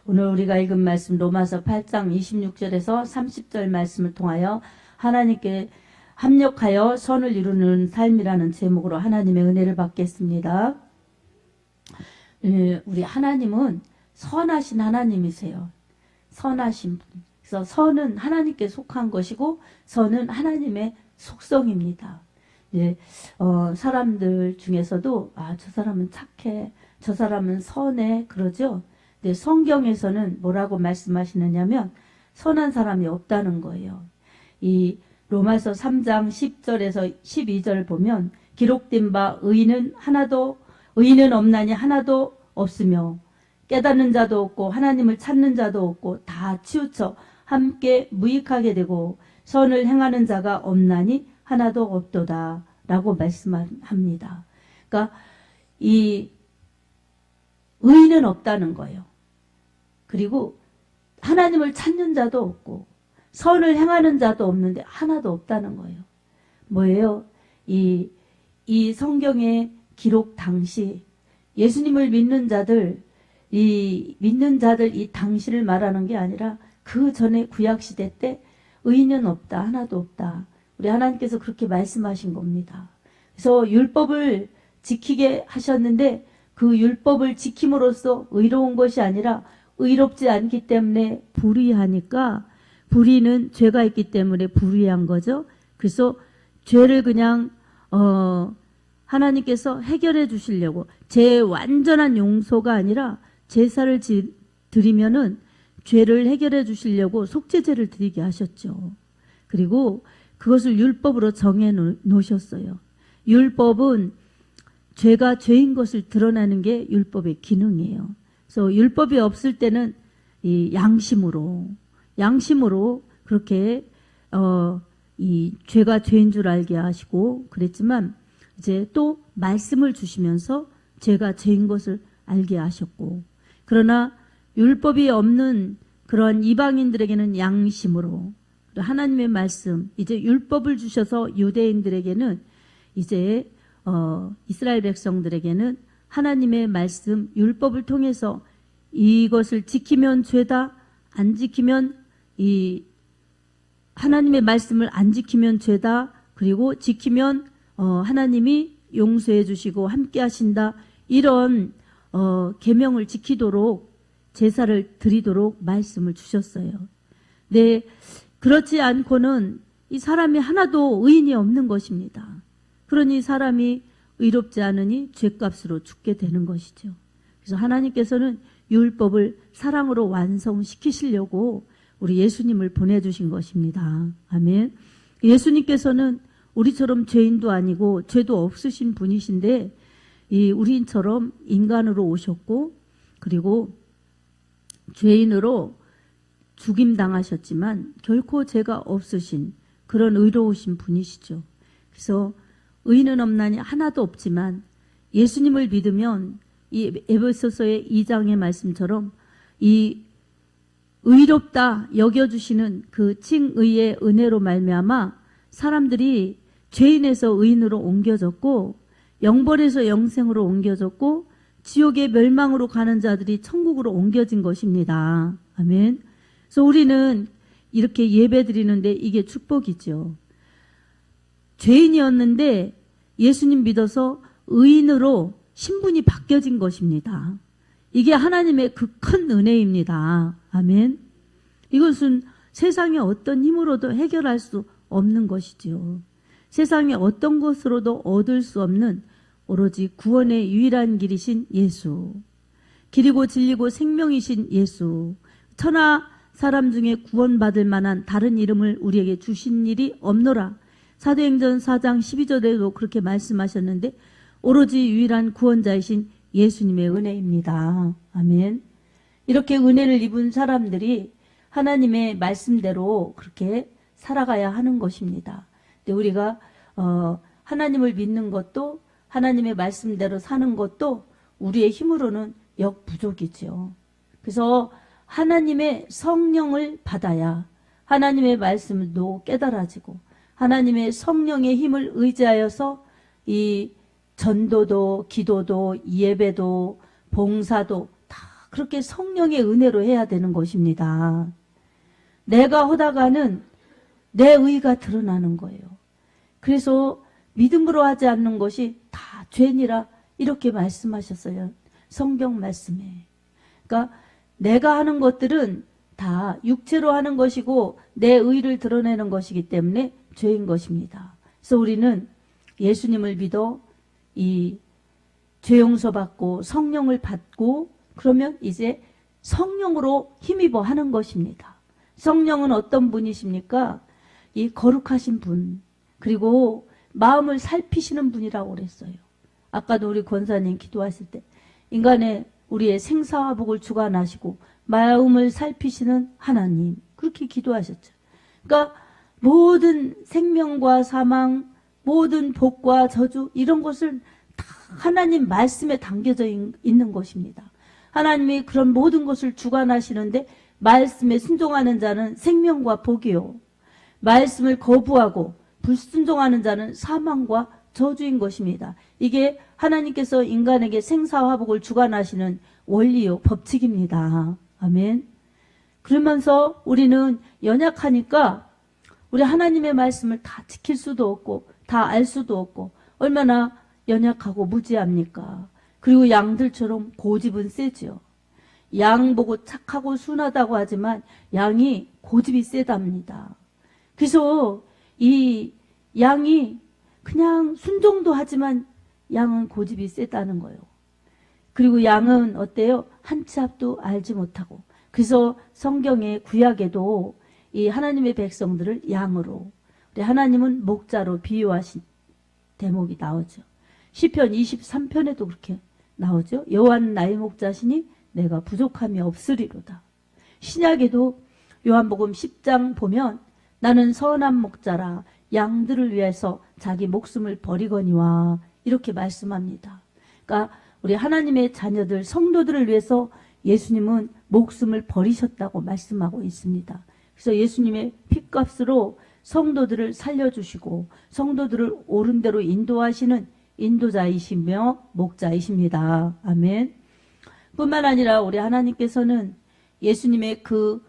오늘 우리가 읽은 말씀 로마서 8장 26절에서 30절 말씀을 통하여 하나님께 합력하여 선을 이루는 삶이라는 제목으로 하나님의 은혜를 받겠습니다. 우리 하나님은 선하신 하나님이세요. 선하신 분. 그래서 선은 하나님께 속한 것이고 선은 하나님의 속성입니다. 사람들 중에서도 저 사람은 착해, 저 사람은 선해 그러죠. 근데 성경에서는 뭐라고 말씀하시느냐면 선한 사람이 없다는 거예요. 이 로마서 3장 10절에서 12절 보면 기록된 바 의인은 없나니 하나도 없으며 깨닫는 자도 없고 하나님을 찾는 자도 없고 다 치우쳐 함께 무익하게 되고 선을 행하는 자가 없나니 하나도 없도다 라고 말씀합니다. 그러니까 이 의인은 없다는 거예요. 그리고 하나님을 찾는 자도 없고 선을 행하는 자도 없는데 하나도 없다는 거예요. 뭐예요? 이 성경의 기록 당시 예수님을 믿는 자들 이 당시를 말하는 게 아니라 그 전에 구약시대 때 의인은 없다, 하나도 없다. 우리 하나님께서 그렇게 말씀하신 겁니다. 그래서 율법을 지키게 하셨는데 그 율법을 지킴으로써 의로운 것이 아니라 의롭지 않기 때문에 불의하니까 불의는 죄가 있기 때문에 불의한 거죠. 그래서 죄를 그냥 하나님께서 해결해 주시려고 제 완전한 용서가 아니라 제사를 드리면은 죄를 해결해 주시려고 속죄제를 드리게 하셨죠. 그리고 그것을 율법으로 정해 놓으셨어요. 율법은 죄가 죄인 것을 드러내는 게 율법의 기능이에요. 그래서 율법이 없을 때는 이 양심으로 그렇게 이 죄가 죄인 줄 알게 하시고 그랬지만 이제 또 말씀을 주시면서 죄가 죄인 것을 알게 하셨고 그러나 율법이 없는 그런 이방인들에게는 양심으로 하나님의 말씀 이제 율법을 주셔서 유대인들에게는 이제 이스라엘 백성들에게는 하나님의 말씀 율법을 통해서 이것을 지키면 죄다 안 지키면 이 하나님의 말씀을 안 지키면 죄다 그리고 지키면 하나님이 용서해 주시고 함께 하신다 이런 계명을 지키도록 제사를 드리도록 말씀을 주셨어요. 네, 그렇지 않고는 이 사람이 하나도 의인이 없는 것입니다. 그러니 사람이 의롭지 않으니 죄값으로 죽게 되는 것이죠. 그래서 하나님께서는 율법을 사랑으로 완성시키시려고 우리 예수님을 보내주신 것입니다. 아멘. 예수님께서는 우리처럼 죄인도 아니고 죄도 없으신 분이신데 우리처럼 인간으로 오셨고 그리고 죄인으로 죽임당하셨지만 결코 죄가 없으신 그런 의로우신 분이시죠. 그래서 의인은 없나니 하나도 없지만 예수님을 믿으면 이 에베소서의 2장의 말씀처럼 이 의롭다 여겨주시는 그 칭의의 은혜로 말미암아 사람들이 죄인에서 의인으로 옮겨졌고 영벌에서 영생으로 옮겨졌고 지옥의 멸망으로 가는 자들이 천국으로 옮겨진 것입니다. 아멘. 그래서 우리는 이렇게 예배 드리는데 이게 축복이죠. 죄인이었는데 예수님 믿어서 의인으로 신분이 바뀌어진 것입니다. 이게 하나님의 그 큰 은혜입니다. 아멘. 이것은 세상의 어떤 힘으로도 해결할 수 없는 것이죠. 세상의 어떤 것으로도 얻을 수 없는 오로지 구원의 유일한 길이신 예수. 길이고 진리고 생명이신 예수. 천하 사람 중에 구원받을 만한 다른 이름을 우리에게 주신 일이 없노라. 사도행전 4장 12절에도 그렇게 말씀하셨는데 오로지 유일한 구원자이신 예수님의 은혜입니다. 아멘. 이렇게 은혜를 입은 사람들이 하나님의 말씀대로 그렇게 살아가야 하는 것입니다. 근데 우리가 하나님을 믿는 것도 하나님의 말씀대로 사는 것도 우리의 힘으로는 역부족이죠. 그래서 하나님의 성령을 받아야 하나님의 말씀도 깨달아지고 하나님의 성령의 힘을 의지하여서 이 전도도 기도도 예배도 봉사도 다 그렇게 성령의 은혜로 해야 되는 것입니다. 내가 하다가는 내 의가 드러나는 거예요. 그래서 믿음으로 하지 않는 것이 다 죄니라 이렇게 말씀하셨어요. 성경 말씀에. 그러니까 내가 하는 것들은 다 육체로 하는 것이고 내 의를 드러내는 것이기 때문에 죄인 것입니다. 그래서 우리는 예수님을 믿어 이 죄 용서 받고 성령을 받고 그러면 이제 성령으로 힘입어 하는 것입니다. 성령은 어떤 분이십니까? 이 거룩하신 분, 그리고 마음을 살피시는 분이라고 그랬어요. 아까도 우리 권사님 기도하실 때 인간의 우리의 생사와 복을 주관하시고 마음을 살피시는 하나님, 그렇게 기도하셨죠. 그러니까 모든 생명과 사망, 모든 복과 저주 이런 것을 다 하나님 말씀에 담겨져 있는 것입니다. 하나님이 그런 모든 것을 주관하시는데 말씀에 순종하는 자는 생명과 복이요, 말씀을 거부하고 불순종하는 자는 사망과 저주인 것입니다. 이게 하나님께서 인간에게 생사화복을 주관하시는 원리요, 법칙입니다. 아멘. 그러면서 우리는 연약하니까 우리 하나님의 말씀을 다 지킬 수도 없고 다 알 수도 없고 얼마나 연약하고 무지합니까? 그리고 양들처럼 고집은 세지요. 양 보고 착하고 순하다고 하지만 양이 고집이 세답니다. 그래서 이 양이 그냥 순종도 하지만 양은 고집이 세다는 거예요. 그리고 양은 어때요? 한 치 앞도 알지 못하고. 그래서 성경의 구약에도 이 하나님의 백성들을 양으로, 우리 하나님은 목자로 비유하신 대목이 나오죠. 시편 23편에도 그렇게 나오죠. 여호와는 나의 목자시니 내가 부족함이 없으리로다. 신약에도 요한복음 10장 보면 나는 선한 목자라 양들을 위해서 자기 목숨을 버리거니와 이렇게 말씀합니다. 그러니까 우리 하나님의 자녀들, 성도들을 위해서 예수님은 목숨을 버리셨다고 말씀하고 있습니다. 그래서 예수님의 핏값으로 성도들을 살려주시고 성도들을 옳은 대로 인도하시는 인도자이시며 목자이십니다. 아멘. 뿐만 아니라 우리 하나님께서는 예수님의 그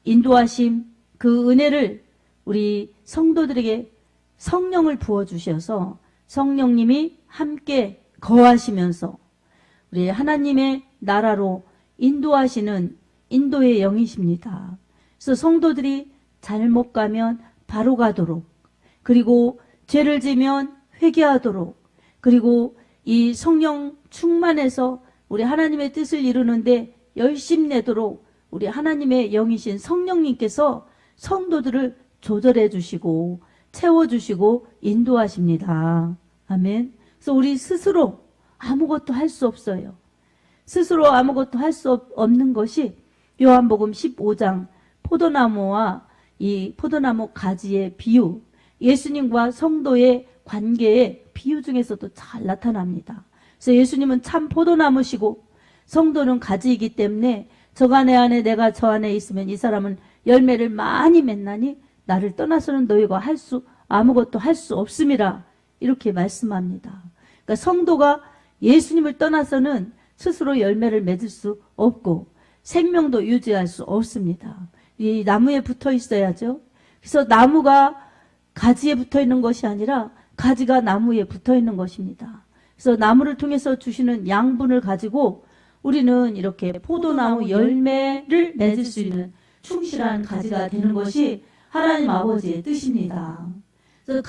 인도하심, 그 은혜를 우리 성도들에게 성령을 부어주셔서 성령님이 함께 거하시면서 우리 하나님의 나라로 인도하시는 인도의 영이십니다. 그래서 성도들이 잘못 가면 바로 가도록, 그리고 죄를 지면 회개하도록, 그리고 이 성령 충만해서 우리 하나님의 뜻을 이루는데 열심 내도록 우리 하나님의 영이신 성령님께서 성도들을 조절해 주시고 채워주시고 인도하십니다. 아멘. 그래서 우리 스스로 아무것도 할 수 없어요. 스스로 아무것도 할 수 없는 것이 요한복음 15장 포도나무와 이 포도나무 가지의 비유, 예수님과 성도의 관계의 비유 중에서도 잘 나타납니다. 그래서 예수님은 참 포도나무시고 성도는 가지이기 때문에 저가 내 안에 내가 저 안에 있으면 이 사람은 열매를 많이 맺나니 나를 떠나서는 너희가 아무것도 할 수 없음이라 이렇게 말씀합니다. 그러니까 성도가 예수님을 떠나서는 스스로 열매를 맺을 수 없고 생명도 유지할 수 없습니다. 이 나무에 붙어 있어야죠. 그래서 나무가 가지에 붙어 있는 것이 아니라 가지가 나무에 붙어 있는 것입니다. 그래서 나무를 통해서 주시는 양분을 가지고 우리는 이렇게 포도나무 열매를 맺을 수 있는 충실한 가지가 되는 것이 하나님 아버지의 뜻입니다. 그래서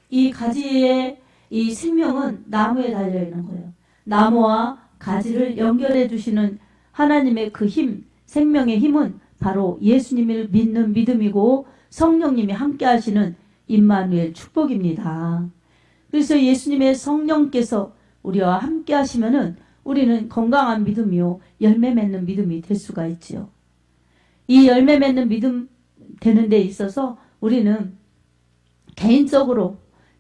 이 가지의 이 생명은 나무에 달려 있는 거예요. 나무와 가지를 연결해 주시는 하나님의 그 힘, 생명의 힘은 바로 예수님을 믿는 믿음이고 성령님이 함께 하시는 임마누엘 축복입니다. 그래서 예수님의 성령께서 우리와 함께 하시면은 우리는 건강한 믿음이요, 열매 맺는 믿음이 될 수가 있지요. 이 열매 맺는 믿음 되는 데 있어서 우리는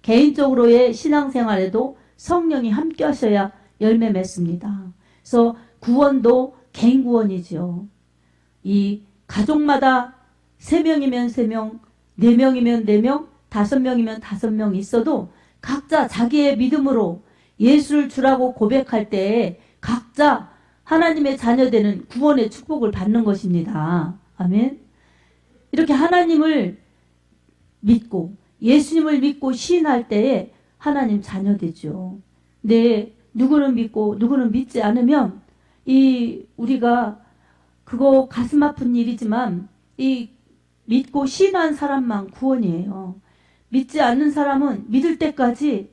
개인적으로의 신앙생활에도 성령이 함께 하셔야 열매 맺습니다. 그래서 구원도 개인 구원이죠. 이 가족마다 3명이면 3명, 4명이면 4명, 5명이면 5명 있어도 각자 자기의 믿음으로 예수를 주라고 고백할 때에 각자 하나님의 자녀되는 구원의 축복을 받는 것입니다. 아멘. 이렇게 하나님을 믿고 예수님을 믿고 시인할 때에 하나님 자녀되죠. 근데 누구는 믿고 누구는 믿지 않으면 우리가 그거 가슴 아픈 일이지만 믿고 시인한 사람만 구원이에요. 믿지 않는 사람은 믿을 때까지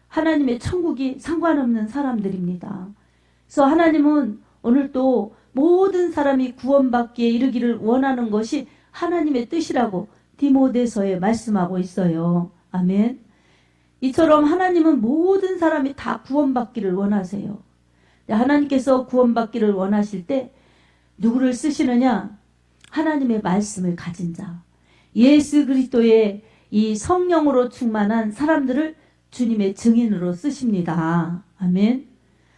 하나님의 천국이 상관없는 사람들입니다. 그래서 하나님은 오늘도 모든 사람이 구원받기에 이르기를 원하는 것이 하나님의 뜻이라고 디모데서에 말씀하고 있어요. 아멘. 이처럼 하나님은 모든 사람이 다 구원받기를 원하세요. 하나님께서 구원받기를 원하실 때 누구를 쓰시느냐? 하나님의 말씀을 가진 자, 예수 그리스도의 이 성령으로 충만한 사람들을 주님의 증인으로 쓰십니다. 아멘.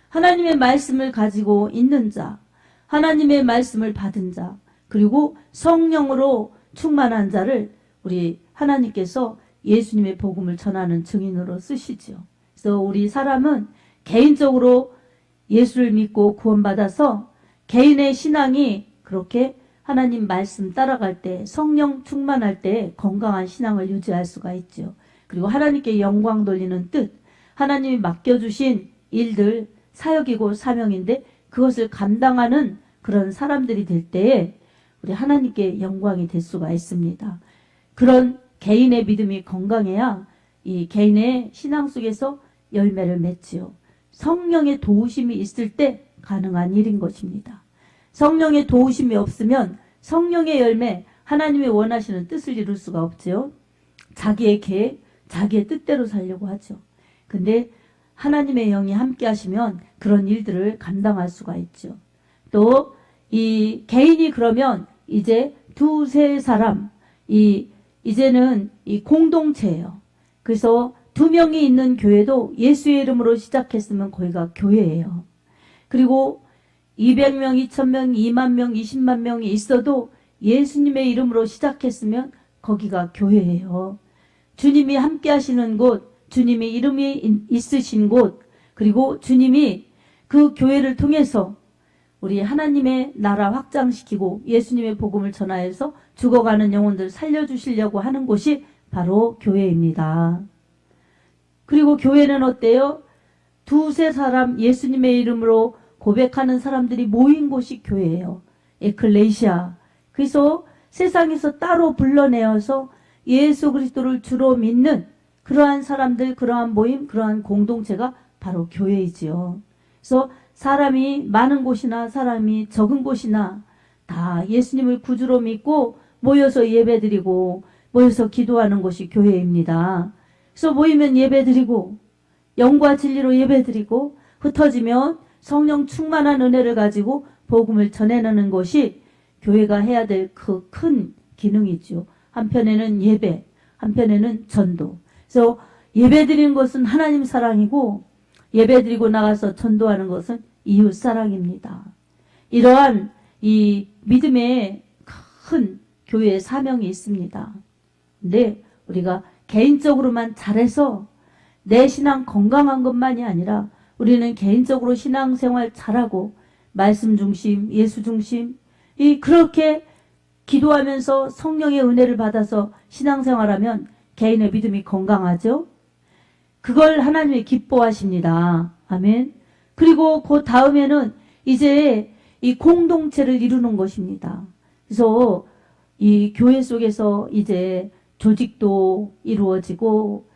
하나님의 말씀을 가지고 있는 자, 하나님의 말씀을 받은 자, 그리고 성령으로 충만한 자를 우리 하나님께서 예수님의 복음을 전하는 증인으로 쓰시죠. 그래서 우리 사람은 개인적으로 예수를 믿고 구원받아서 개인의 신앙이 그렇게 하나님 말씀 따라갈 때, 성령 충만할 때 건강한 신앙을 유지할 수가 있죠. 그리고 하나님께 영광 돌리는 뜻, 하나님이 맡겨주신 일들, 사역이고 사명인데 그것을 감당하는 그런 사람들이 될 때에 우리 하나님께 영광이 될 수가 있습니다. 그런 개인의 믿음이 건강해야 이 개인의 신앙 속에서 열매를 맺지요. 성령의 도우심이 있을 때 가능한 일인 것입니다. 성령의 도우심이 없으면 성령의 열매, 하나님이 원하시는 뜻을 이룰 수가 없죠. 자기의 계획, 자기의 뜻대로 살려고 하죠. 근데 하나님의 영이 함께 하시면 그런 일들을 감당할 수가 있죠. 또 이 개인이 그러면 이제 두세 사람, 이제는 이 공동체예요. 그래서 2명이 있는 교회도 예수의 이름으로 시작했으면 거기가 교회예요. 그리고 200명, 2000명, 2만 명, 20만 명이 있어도 예수님의 이름으로 시작했으면 거기가 교회예요. 주님이 함께 하시는 곳, 주님의 이름이 있으신 곳, 그리고 주님이 그 교회를 통해서 우리 하나님의 나라 확장시키고 예수님의 복음을 전하여서 죽어가는 영혼들 살려주시려고 하는 곳이 바로 교회입니다. 그리고 교회는 어때요? 두세 사람 예수님의 이름으로 고백하는 사람들이 모인 곳이 교회예요. 에클레시아. 그래서 세상에서 따로 불러내어서 예수 그리스도를 주로 믿는 그러한 사람들, 그러한 모임, 그러한 공동체가 바로 교회이지요. 그래서 사람이 많은 곳이나 사람이 적은 곳이나 다 예수님을 구주로 믿고 모여서 예배드리고 모여서 기도하는 곳이 교회입니다. 그래서 모이면 예배드리고 영과 진리로 예배드리고 흩어지면 성령 충만한 은혜를 가지고 복음을 전해내는 것이 교회가 해야 될 그 큰 기능이죠. 한편에는 예배, 한편에는 전도. 그래서 예배드리는 것은 하나님 사랑이고 예배드리고 나가서 전도하는 것은 이웃 사랑입니다. 이러한 이 믿음의 큰 교회의 사명이 있습니다. 근데 우리가 개인적으로만 잘해서 내 신앙 건강한 것만이 아니라 우리는 개인적으로 신앙생활 잘하고 말씀 중심, 예수 중심 그렇게 기도하면서 성령의 은혜를 받아서 신앙생활하면 개인의 믿음이 건강하죠. 그걸 하나님이 기뻐하십니다. 아멘. 그리고 그 다음에는 이제 이 공동체를 이루는 것입니다. 그래서 이 교회 속에서 이제 조직도 이루어지고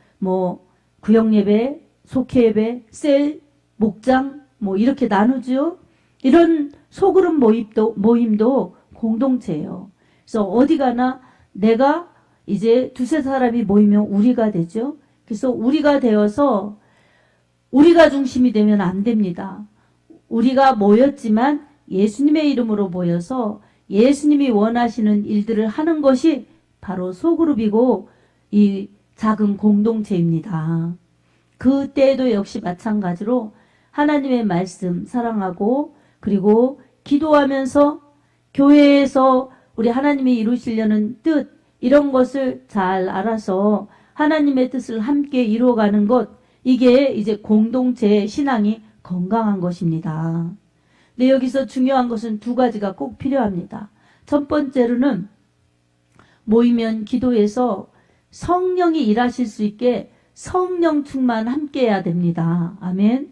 구역예배, 속회예배, 셀, 목장 이렇게 나누죠. 이런 소그룹 모임도 공동체예요. 그래서 어디 가나 내가 이제 두세 사람이 모이면 우리가 되죠. 그래서 우리가 되어서 우리가 중심이 되면 안 됩니다. 우리가 모였지만 예수님의 이름으로 모여서 예수님이 원하시는 일들을 하는 것이 바로 소그룹이고 이 작은 공동체입니다. 그때도 역시 마찬가지로 하나님의 말씀 사랑하고 그리고 기도하면서 교회에서 우리 하나님이 이루시려는 뜻 이런 것을 잘 알아서 하나님의 뜻을 함께 이루어가는 것 이게 이제 공동체의 신앙이 건강한 것입니다. 근데 여기서 중요한 것은 두 가지가 꼭 필요합니다. 첫 번째로는 모이면 기도해서 성령이 일하실 수 있게 성령 충만 함께 해야 됩니다. 아멘.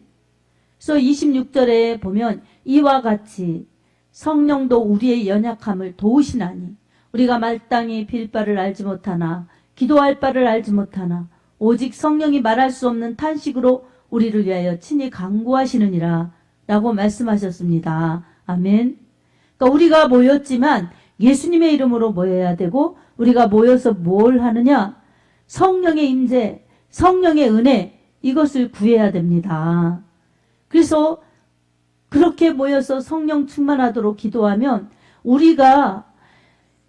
그래서 26절에 보면 이와 같이 성령도 우리의 연약함을 도우시나니 우리가 마땅히 빌 바를 알지 못하나 기도할 바를 알지 못하나 오직 성령이 말할 수 없는 탄식으로 우리를 위하여 친히 간구하시느니라 라고 말씀하셨습니다. 아멘. 그러니까 우리가 모였지만 예수님의 이름으로 모여야 되고 우리가 모여서 뭘 하느냐? 성령의 임재, 성령의 은혜 이것을 구해야 됩니다. 그래서 그렇게 모여서 성령 충만하도록 기도하면 우리가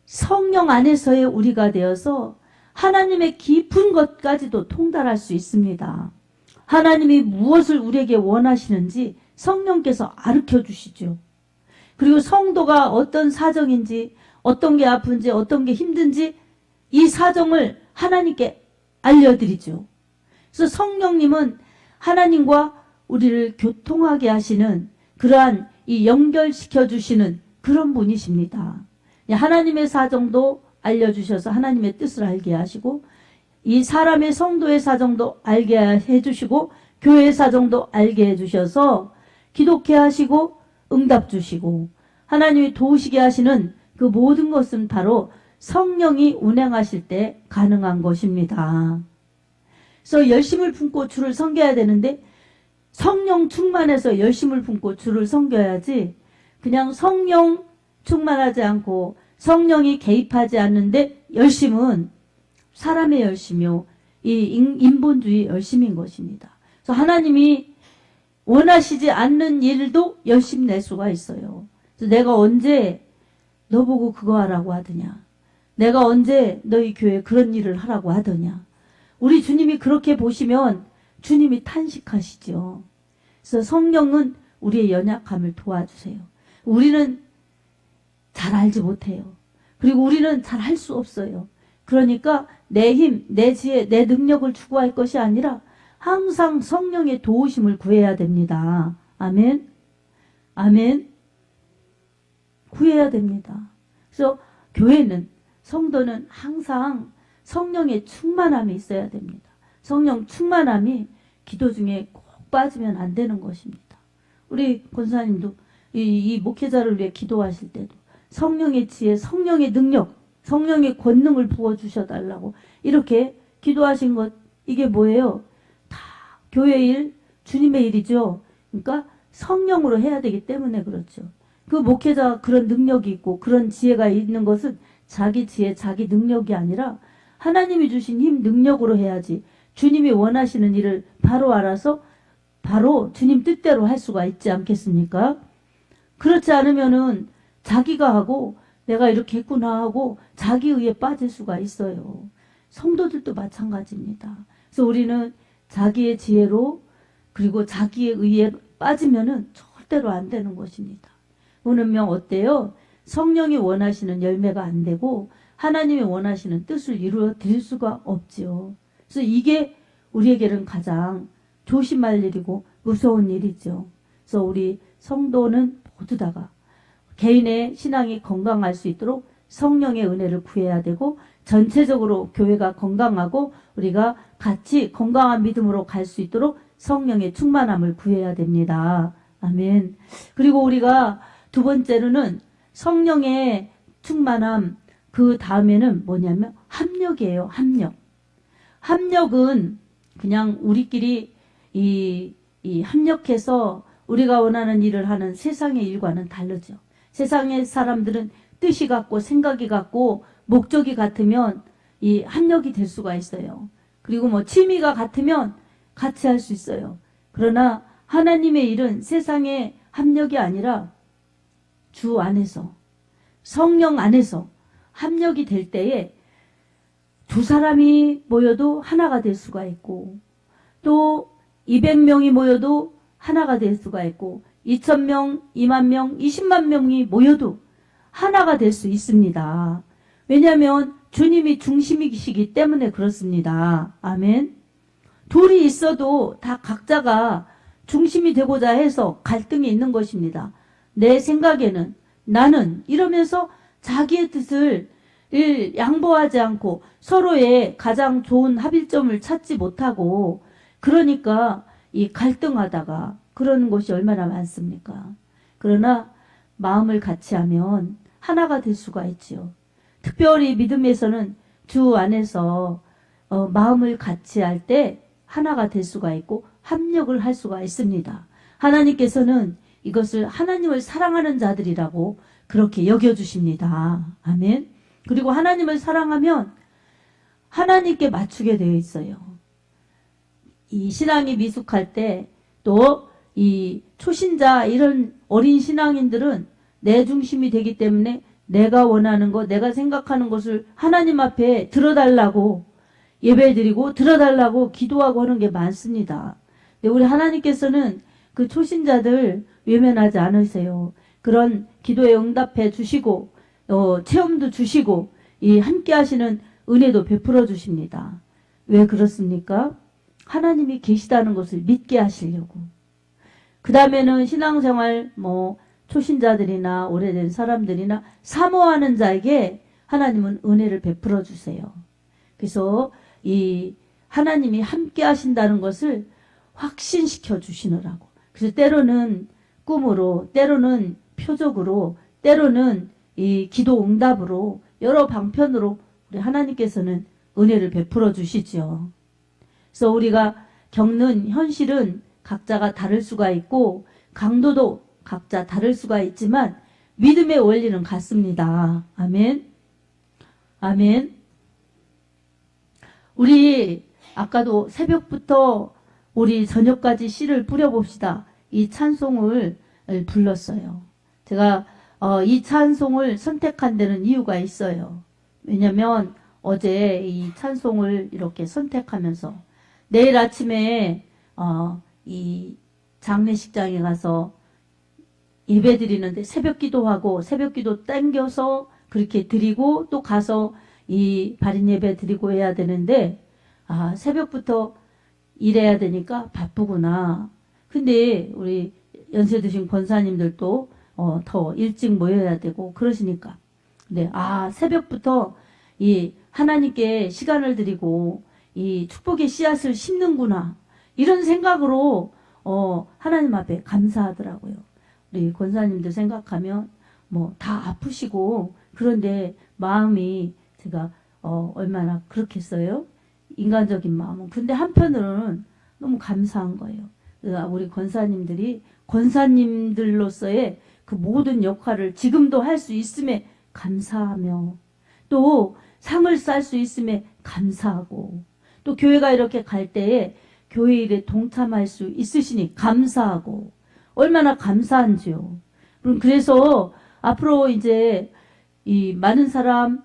성령 안에서의 우리가 되어서 하나님의 깊은 것까지도 통달할 수 있습니다. 하나님이 무엇을 우리에게 원하시는지 성령께서 가르쳐 주시죠. 그리고 성도가 어떤 사정인지 어떤 게 아픈지 어떤 게 힘든지 이 사정을 하나님께 알려드리죠. 그래서 성령님은 하나님과 우리를 교통하게 하시는 그러한 이 연결시켜 주시는 그런 분이십니다. 하나님의 사정도 알려주셔서 하나님의 뜻을 알게 하시고 이 사람의 성도의 사정도 알게 해주시고 교회의 사정도 알게 해주셔서 기독해 하시고 응답 주시고 하나님이 도우시게 하시는 그 모든 것은 바로 성령이 운행하실 때 가능한 것입니다. 그래서 열심을 품고 주를 섬겨야 되는데 성령 충만해서 열심을 품고 주를 섬겨야지 그냥 성령 충만하지 않고 성령이 개입하지 않는데 열심은 사람의 열심이요 이 인본주의 열심인 것입니다. 그래서 하나님이 원하시지 않는 일도 열심 낼 수가 있어요. 그래서 내가 언제 너 보고 그거 하라고 하더냐? 내가 언제 너희 교회 그런 일을 하라고 하더냐? 우리 주님이 그렇게 보시면 주님이 탄식하시죠. 그래서 성령은 우리의 연약함을 도와주세요. 우리는 잘 알지 못해요. 그리고 우리는 잘 할 수 없어요. 그러니까 내 힘, 내 지혜, 내 능력을 추구할 것이 아니라 항상 성령의 도우심을 구해야 됩니다. 아멘. 아멘. 구해야 됩니다. 그래서 교회는 성도는 항상 성령의 충만함이 있어야 됩니다. 성령 충만함이 기도 중에 꼭 빠지면 안 되는 것입니다. 우리 권사님도 이 목회자를 위해 기도하실 때도 성령의 지혜, 성령의 능력, 성령의 권능을 부어주셔달라고 이렇게 기도하신 것 이게 뭐예요? 다 교회 일, 주님의 일이죠. 그러니까 성령으로 해야 되기 때문에 그렇죠. 그 목회자가 그런 능력이 있고 그런 지혜가 있는 것은 자기 지혜, 자기 능력이 아니라 하나님이 주신 힘, 능력으로 해야지 주님이 원하시는 일을 바로 알아서 바로 주님 뜻대로 할 수가 있지 않겠습니까? 그렇지 않으면은 자기가 하고 내가 이렇게 했구나 하고 자기 의에 빠질 수가 있어요. 성도들도 마찬가지입니다. 그래서 우리는 자기의 지혜로 그리고 자기의 의에 빠지면은 절대로 안 되는 것입니다. 어느 명 어때요? 성령이 원하시는 열매가 안 되고 하나님이 원하시는 뜻을 이루어 드릴 수가 없지요. 그래서 이게 우리에게는 가장 조심할 일이고 무서운 일이죠. 그래서 우리 성도는 모두 다가 개인의 신앙이 건강할 수 있도록 성령의 은혜를 구해야 되고 전체적으로 교회가 건강하고 우리가 같이 건강한 믿음으로 갈 수 있도록 성령의 충만함을 구해야 됩니다. 아멘. 그리고 우리가 두 번째로는 성령의 충만함 그 다음에는 뭐냐면 합력이에요. 합력. 합력은 그냥 우리끼리 이 합력해서 우리가 원하는 일을 하는 세상의 일과는 다르죠. 세상의 사람들은 뜻이 같고 생각이 같고 목적이 같으면 이 합력이 될 수가 있어요. 그리고 뭐 취미가 같으면 같이 할 수 있어요. 그러나 하나님의 일은 세상의 합력이 아니라 주 안에서 성령 안에서 합력이 될 때에 두 사람이 모여도 하나가 될 수가 있고 또 200명이 모여도 하나가 될 수가 있고 2,000명, 2만 명, 20만 명이 모여도 하나가 될 수 있습니다. 왜냐하면 주님이 중심이시기 때문에 그렇습니다. 아멘. 둘이 있어도 다 각자가 중심이 되고자 해서 갈등이 있는 것입니다. 내 생각에는, 나는 이러면서 자기의 뜻을 양보하지 않고 서로의 가장 좋은 합일점을 찾지 못하고, 그러니까 이 갈등하다가 그러는 것이 얼마나 많습니까? 그러나 마음을 같이 하면 하나가 될 수가 있지요. 특별히 믿음에서는 주 안에서 마음을 같이 할 때 하나가 될 수가 있고 합력을 할 수가 있습니다. 하나님께서는 이것을 하나님을 사랑하는 자들이라고 그렇게 여겨주십니다. 아멘. 그리고 하나님을 사랑하면 하나님께 맞추게 되어 있어요. 이 신앙이 미숙할 때, 또 이 초신자 이런 어린 신앙인들은 내 중심이 되기 때문에 내가 원하는 것, 내가 생각하는 것을 하나님 앞에 들어달라고 예배드리고 들어달라고 기도하고 하는 게 많습니다. 근데 우리 하나님께서는 그 초신자들 외면하지 않으세요. 그런 기도에 응답해 주시고 체험도 주시고 이 함께 하시는 은혜도 베풀어 주십니다. 왜 그렇습니까? 하나님이 계시다는 것을 믿게 하시려고. 그 다음에는 신앙생활 초신자들이나 오래된 사람들이나 사모하는 자에게 하나님은 은혜를 베풀어 주세요. 그래서 이 하나님이 함께 하신다는 것을 확신시켜 주시느라고. 그래서 때로는 꿈으로, 때로는 표적으로, 때로는 이 기도 응답으로, 여러 방편으로 우리 하나님께서는 은혜를 베풀어 주시죠. 그래서 우리가 겪는 현실은 각자가 다를 수가 있고 강도도 각자 다를 수가 있지만 믿음의 원리는 같습니다. 아멘. 아멘. 우리 아까도 새벽부터 우리 저녁까지 씨를 뿌려봅시다. 이 찬송을 불렀어요. 제가 이 찬송을 선택한 데는 이유가 있어요. 왜냐면 어제 이 찬송을 이렇게 선택하면서 내일 아침에 이 장례식장에 가서 예배 드리는데 새벽 기도하고 새벽 기도 땡겨서 그렇게 드리고 또 가서 이 발인 예배 드리고 해야 되는데 새벽부터 일해야 되니까 바쁘구나. 근데 우리 연세 드신 권사님들도 더 일찍 모여야 되고 그러시니까. 근데 새벽부터 이 하나님께 시간을 드리고 이 축복의 씨앗을 심는구나. 이런 생각으로 하나님 앞에 감사하더라고요. 우리 권사님들 생각하면 다 아프시고 그런데 마음이 제가 얼마나 그렇겠어요? 인간적인 마음은. 근데 한편으로는 너무 감사한 거예요. 우리 권사님들이 권사님들로서의 그 모든 역할을 지금도 할 수 있음에 감사하며 또 상을 쌀 수 있음에 감사하고 또 교회가 이렇게 갈 때에 교회 일에 동참할 수 있으시니 감사하고 얼마나 감사한지요. 그래서 앞으로 이제 이 많은 사람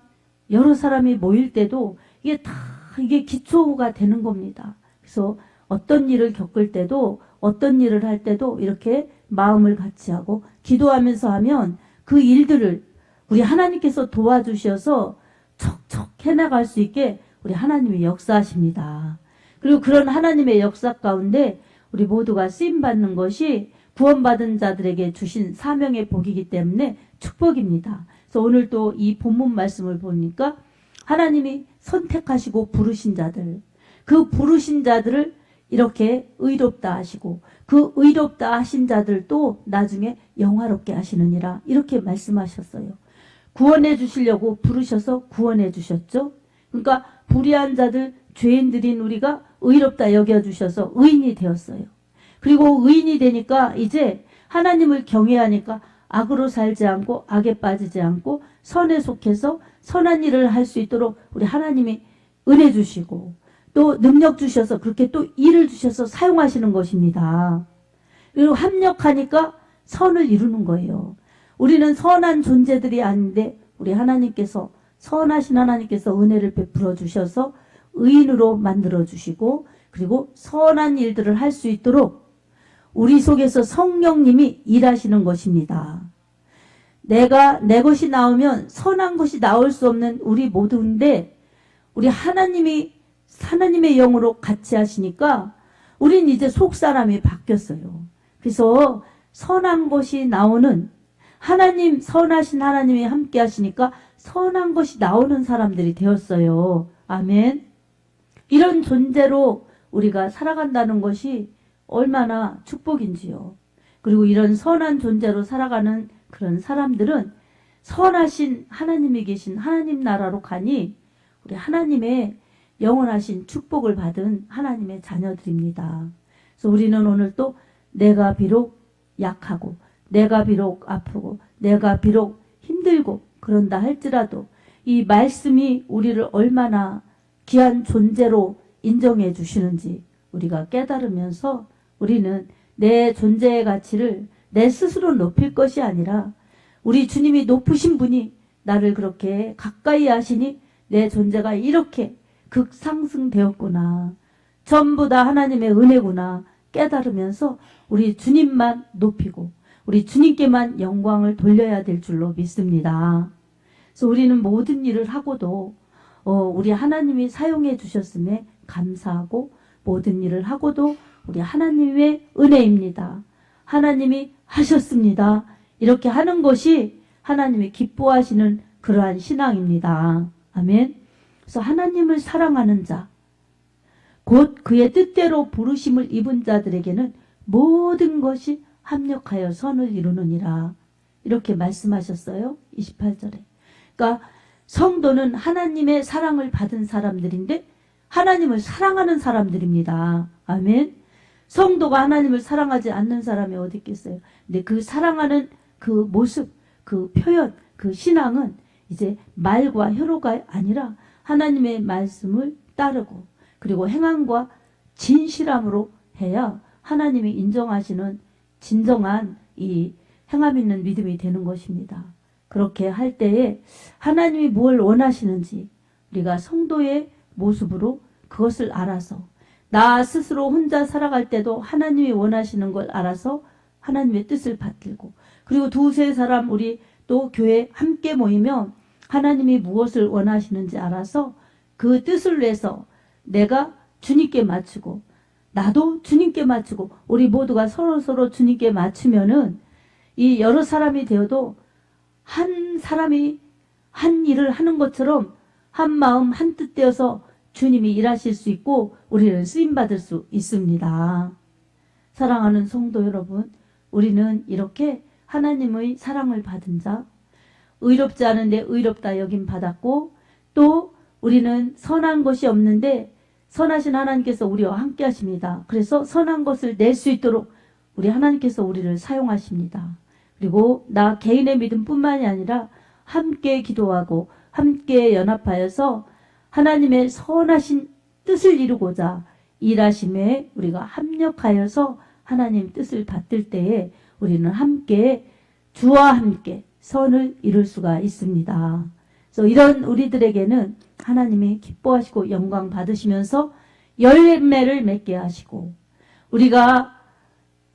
여러 사람이 모일 때도 이게 기초가 되는 겁니다. 그래서 어떤 일을 겪을 때도 어떤 일을 할 때도 이렇게 마음을 같이 하고 기도하면서 하면 그 일들을 우리 하나님께서 도와주셔서 척척 해나갈 수 있게 우리 하나님이 역사하십니다. 그리고 그런 하나님의 역사 가운데 우리 모두가 쓰임받는 것이 구원받은 자들에게 주신 사명의 복이기 때문에 축복입니다. 그래서 오늘 또 이 본문 말씀을 보니까 하나님이 선택하시고 부르신 자들, 그 부르신 자들을 이렇게 의롭다 하시고 그 의롭다 하신 자들도 나중에 영화롭게 하시느니라 이렇게 말씀하셨어요. 구원해 주시려고 부르셔서 구원해 주셨죠. 그러니까 불의한 자들, 죄인들인 우리가 의롭다 여겨주셔서 의인이 되었어요. 그리고 의인이 되니까 이제 하나님을 경외하니까 악으로 살지 않고 악에 빠지지 않고 선에 속해서 선한 일을 할 수 있도록 우리 하나님이 은혜 주시고 또 능력 주셔서 그렇게 또 일을 주셔서 사용하시는 것입니다. 그리고 합력하니까 선을 이루는 거예요. 우리는 선한 존재들이 아닌데 우리 하나님께서 선하신 하나님께서 은혜를 베풀어 주셔서 의인으로 만들어 주시고 그리고 선한 일들을 할 수 있도록 우리 속에서 성령님이 일하시는 것입니다. 내 것이 나오면 선한 것이 나올 수 없는 우리 모두인데 우리 하나님의 영으로 같이 하시니까 우린 이제 속사람이 바뀌었어요. 그래서 선한 것이 나오는 하나님, 선하신 하나님이 함께 하시니까 선한 것이 나오는 사람들이 되었어요. 아멘. 이런 존재로 우리가 살아간다는 것이 얼마나 축복인지요. 그리고 이런 선한 존재로 살아가는 그런 사람들은 선하신 하나님이 계신 하나님 나라로 가니 우리 하나님의 영원하신 축복을 받은 하나님의 자녀들입니다. 그래서 우리는 오늘 또 내가 비록 약하고 내가 비록 아프고 내가 비록 힘들고 그런다 할지라도 이 말씀이 우리를 얼마나 귀한 존재로 인정해 주시는지 우리가 깨달으면서 우리는 내 존재의 가치를 내 스스로 높일 것이 아니라 우리 주님이 높으신 분이 나를 그렇게 가까이 하시니 내 존재가 이렇게 극상승되었구나. 전부 다 하나님의 은혜구나 깨달으면서 우리 주님만 높이고 우리 주님께만 영광을 돌려야 될 줄로 믿습니다. 그래서 우리는 모든 일을 하고도 우리 하나님이 사용해 주셨음에 감사하고 모든 일을 하고도 우리 하나님의 은혜입니다. 하나님이 하셨습니다. 이렇게 하는 것이 하나님이 기뻐하시는 그러한 신앙입니다. 아멘. 그래서 하나님을 사랑하는 자, 곧 그의 뜻대로 부르심을 입은 자들에게는 모든 것이 합력하여 선을 이루느니라. 이렇게 말씀하셨어요. 28절에. 그러니까 성도는 하나님의 사랑을 받은 사람들인데 하나님을 사랑하는 사람들입니다. 아멘. 성도가 하나님을 사랑하지 않는 사람이 어디 있겠어요. 근데 그 사랑하는 그 모습, 그 표현, 그 신앙은 이제 말과 혀로가 아니라 하나님의 말씀을 따르고 그리고 행함과 진실함으로 해야 하나님이 인정하시는 진정한 이 행함 있는 믿음이 되는 것입니다. 그렇게 할 때에 하나님이 뭘 원하시는지 우리가 성도의 모습으로 그것을 알아서 나 스스로 혼자 살아갈 때도 하나님이 원하시는 걸 알아서 하나님의 뜻을 받들고 그리고 두세 사람 우리 또 교회 함께 모이면 하나님이 무엇을 원하시는지 알아서 그 뜻을 내서 내가 주님께 맞추고 나도 주님께 맞추고 우리 모두가 서로 주님께 맞추면은 이 여러 사람이 되어도 한 사람이 한 일을 하는 것처럼 한 마음 한 뜻 되어서 주님이 일하실 수 있고 우리는 쓰임받을 수 있습니다. 사랑하는 성도 여러분, 우리는 이렇게 하나님의 사랑을 받은 자, 의롭지 않은데 의롭다 여김 받았고 또 우리는 선한 것이 없는데 선하신 하나님께서 우리와 함께 하십니다. 그래서 선한 것을 낼 수 있도록 우리 하나님께서 우리를 사용하십니다. 그리고 나 개인의 믿음뿐만이 아니라 함께 기도하고 함께 연합하여서 하나님의 선하신 뜻을 이루고자 일하심에 우리가 합력하여서 하나님 뜻을 받들 때에 우리는 함께 주와 함께 선을 이룰 수가 있습니다. 그래서 이런 우리들에게는 하나님이 기뻐하시고 영광 받으시면서 열매를 맺게 하시고 우리가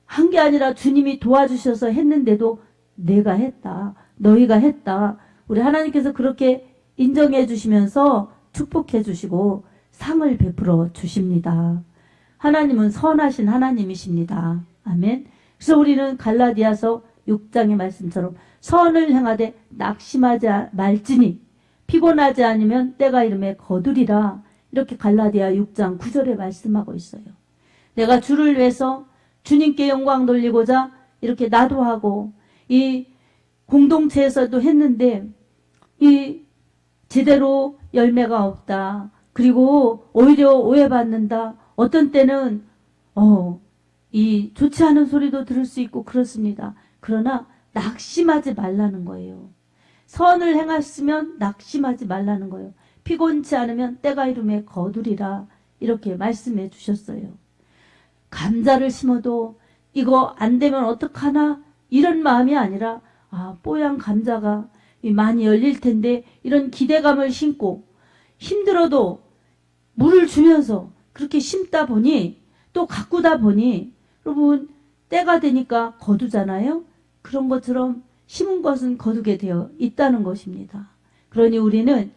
한 게 아니라 주님이 도와주셔서 했는데도 내가 했다, 너희가 했다. 우리 하나님께서 그렇게 인정해 주시면서 축복해 주시고 상을 베풀어 주십니다. 하나님은 선하신 하나님이십니다. 아멘. 그래서 우리는 갈라디아서 6장의 말씀처럼 선을 행하되 낙심하지 말지니 피곤하지 않으면 때가 이름에 거두리라. 이렇게 갈라디아 6장 9절에 말씀하고 있어요. 내가 주를 위해서 주님께 영광 돌리고자 이렇게 나도 하고 이 공동체에서도 했는데 이 제대로 열매가 없다. 그리고 오히려 오해받는다. 어떤 때는 이 좋지 않은 소리도 들을 수 있고 그렇습니다. 그러나 낙심하지 말라는 거예요. 선을 행했으면 낙심하지 말라는 거예요. 피곤치 않으면 때가 이름에 거두리라. 이렇게 말씀해 주셨어요. 감자를 심어도 이거 안 되면 어떡하나 이런 마음이 아니라 뽀얀 감자가 많이 열릴 텐데 이런 기대감을 심고 힘들어도 물을 주면서 그렇게 심다 보니 또 가꾸다 보니 여러분 때가 되니까 거두잖아요. 그런 것처럼 심은 것은 거두게 되어 있다는 것입니다. 그러니 우리는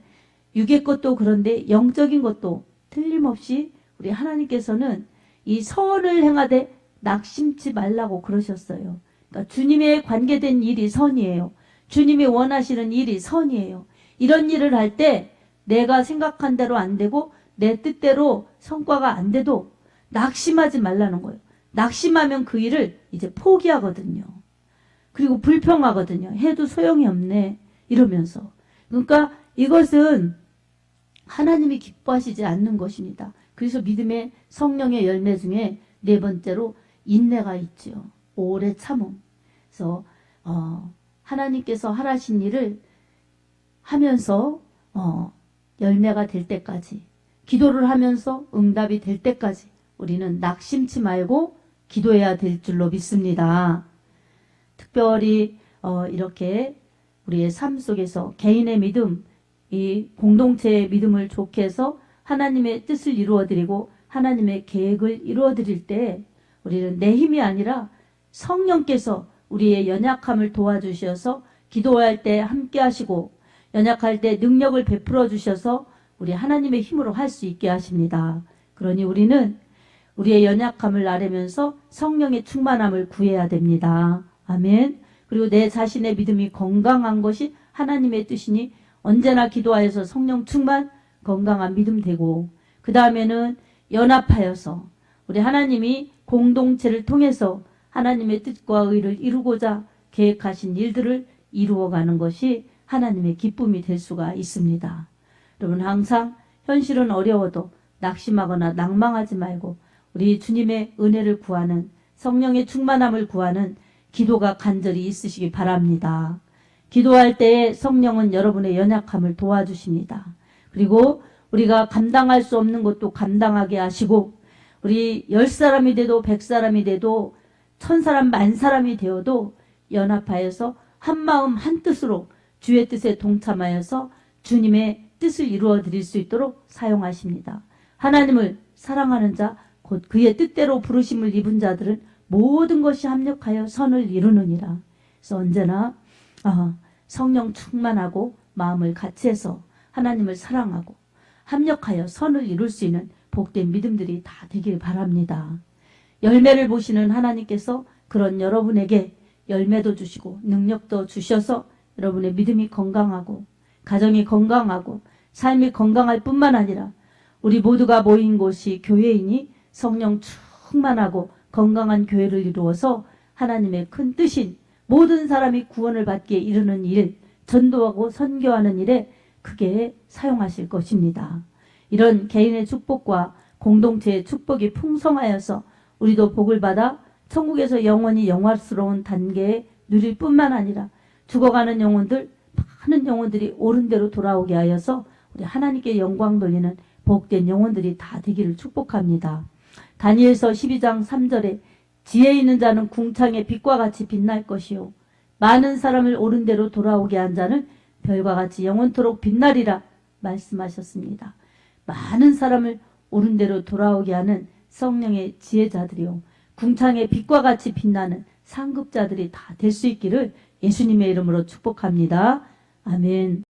육의 것도 그런데 영적인 것도 틀림없이 우리 하나님께서는 이 선을 행하되 낙심치 말라고 그러셨어요. 그러니까 주님에 관계된 일이 선이에요. 주님이 원하시는 일이 선이에요. 이런 일을 할 때 내가 생각한 대로 안 되고 내 뜻대로 성과가 안 돼도 낙심하지 말라는 거예요. 낙심하면 그 일을 이제 포기하거든요. 그리고 불평하거든요. 해도 소용이 없네 이러면서. 그러니까 이것은 하나님이 기뻐하시지 않는 것입니다. 그래서 믿음의 성령의 열매 중에 네 번째로 인내가 있죠. 오래 참음. 그래서 하나님께서 하라신 일을 하면서 열매가 될 때까지, 기도를 하면서 응답이 될 때까지 우리는 낙심치 말고 기도해야 될 줄로 믿습니다. 특별히 이렇게 우리의 삶 속에서 개인의 믿음, 이 공동체의 믿음을 좋게 해서 하나님의 뜻을 이루어드리고 하나님의 계획을 이루어드릴 때 우리는 내 힘이 아니라 성령께서 우리의 연약함을 도와주셔서 기도할 때 함께 하시고 연약할 때 능력을 베풀어 주셔서 우리 하나님의 힘으로 할 수 있게 하십니다. 그러니 우리는 우리의 연약함을 아뢰면서 성령의 충만함을 구해야 됩니다. 아멘. 그리고 내 자신의 믿음이 건강한 것이 하나님의 뜻이니 언제나 기도하여서 성령 충만, 건강한 믿음 되고, 그 다음에는 연합하여서 우리 하나님이 공동체를 통해서 하나님의 뜻과 의를 이루고자 계획하신 일들을 이루어가는 것이 하나님의 기쁨이 될 수가 있습니다. 여러분, 항상 현실은 어려워도 낙심하거나 낭망하지 말고 우리 주님의 은혜를 구하는, 성령의 충만함을 구하는 기도가 간절히 있으시기 바랍니다. 기도할 때에 성령은 여러분의 연약함을 도와주십니다. 그리고 우리가 감당할 수 없는 것도 감당하게 하시고, 우리 10사람이 돼도 100사람이 돼도 1000사람, 10,000사람이 되어도 연합하여서 한마음 한뜻으로 주의 뜻에 동참하여서 주님의 뜻을 이루어 드릴 수 있도록 사용하십니다. 하나님을 사랑하는 자, 곧 그의 뜻대로 부르심을 입은 자들은 모든 것이 합력하여 선을 이루느니라. 그래서 언제나 성령 충만하고 마음을 같이 해서 하나님을 사랑하고 합력하여 선을 이룰 수 있는 복된 믿음들이 다 되길 바랍니다. 열매를 보시는 하나님께서 그런 여러분에게 열매도 주시고 능력도 주셔서 여러분의 믿음이 건강하고 가정이 건강하고 삶이 건강할 뿐만 아니라 우리 모두가 모인 곳이 교회이니 성령 충만하고 건강한 교회를 이루어서 하나님의 큰 뜻인 모든 사람이 구원을 받기에 이르는 일, 전도하고 선교하는 일에 크게 사용하실 것입니다. 이런 개인의 축복과 공동체의 축복이 풍성하여서 우리도 복을 받아 천국에서 영원히 영화스러운 단계에 누릴 뿐만 아니라 죽어가는 영혼들, 많은 영혼들이 옳은 대로 돌아오게 하여서 우리 하나님께 영광 돌리는 복된 영혼들이 다 되기를 축복합니다. 다니엘서 12장 3절에 지혜 있는 자는 궁창의 빛과 같이 빛날 것이요 많은 사람을 옳은 대로 돌아오게 한 자는 별과 같이 영원토록 빛나리라 말씀하셨습니다. 많은 사람을 옳은 대로 돌아오게 하는 성령의 지혜자들이요 궁창의 빛과 같이 빛나는 상급자들이 다 될 수 있기를 예수님의 이름으로 축복합니다. 아멘.